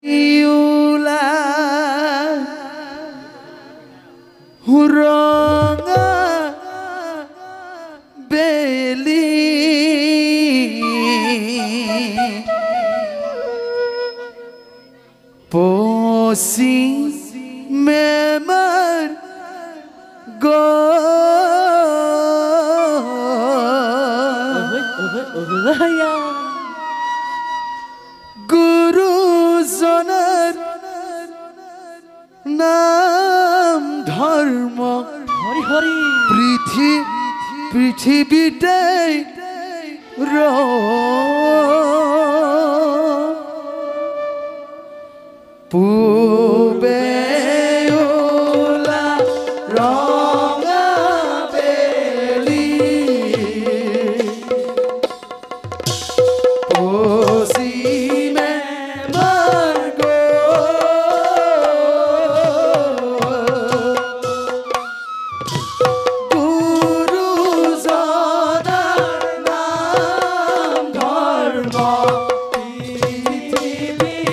ইউলা হুরঙা বেলি পসি মেমার গো গুরুজনের নাম ধর্ম হরি হরি পৃথিবীতে পূবে ওলা রঙা বেলি পশ্চিমে মার্গো গুরুজনার নাম ধর্ম পৃথিবীতে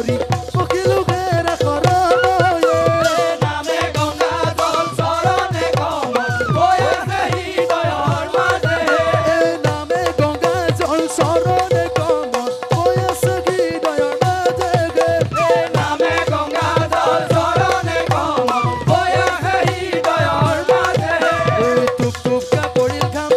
হরি পক্ষী লোকেরা করময়ে নামে গঙ্গা জল চরণে কমল বয়েছে হৃদয়র মাঝে নামে গঙ্গা জল শরণে কমল বয়েছে হৃদয়র মাঝে নামে গঙ্গা জল চরণে কমল বয়েছে হৃদয়র মাঝে টুপ টুপকা পড়িল ঘাম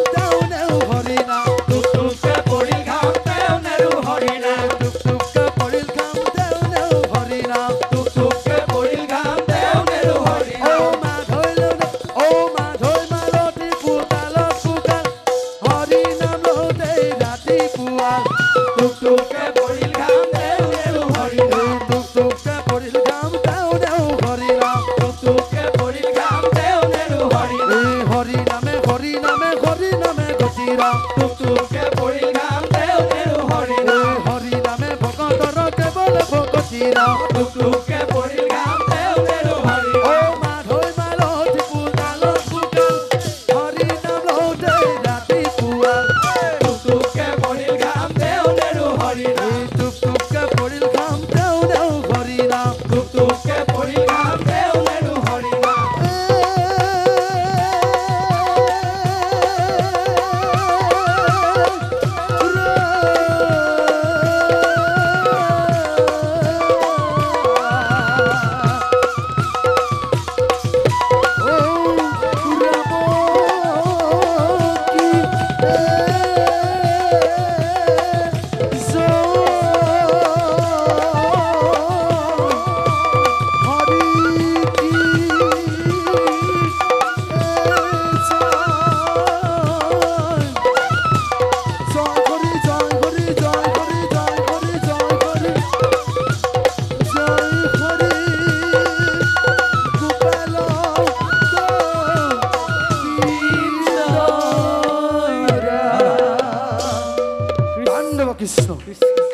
দেও হরি না টুকটুকে পড়ি ঘাম তেও নেরু হরিণা টুপ টুপকা পড়িল ঘাম দেও হরি না টুকটুকে পড়ি ঘাম তেও নেরু হরিণা ও মা ধইল ও মা ধই মালতি পুতালত পুকাল হরি নাম লতে রাতি পুয়াল টুকটুকে পড়ি ঘাম তেও নেরু হরিণা টুপ টুপকা পড়িল ঘাম দেও হরি না টুকটুকে পড়ি ঘাম তেও নেরু হরিণা হরি নামে গতিরা টুকটুকে পড়ি ঘাম তেও নেরু হরিণা হরি নামে ভকতর কেবল ভকতিরা টুকটুকে পড়ি ঘাম তেও নেরু ও হরিণা মা ধই মালতি পুতালত পুকাল হরি নাম লতে রাতি পুয়াল টুকটুকে পড়ি ঘাম তেও নেরু হরিণা টুপ টুপকা পড়িল ঘাম দেও হরি না টুকটুকে পড়ি ঘাম তেও নেরু হরিণা কৃষ্ণ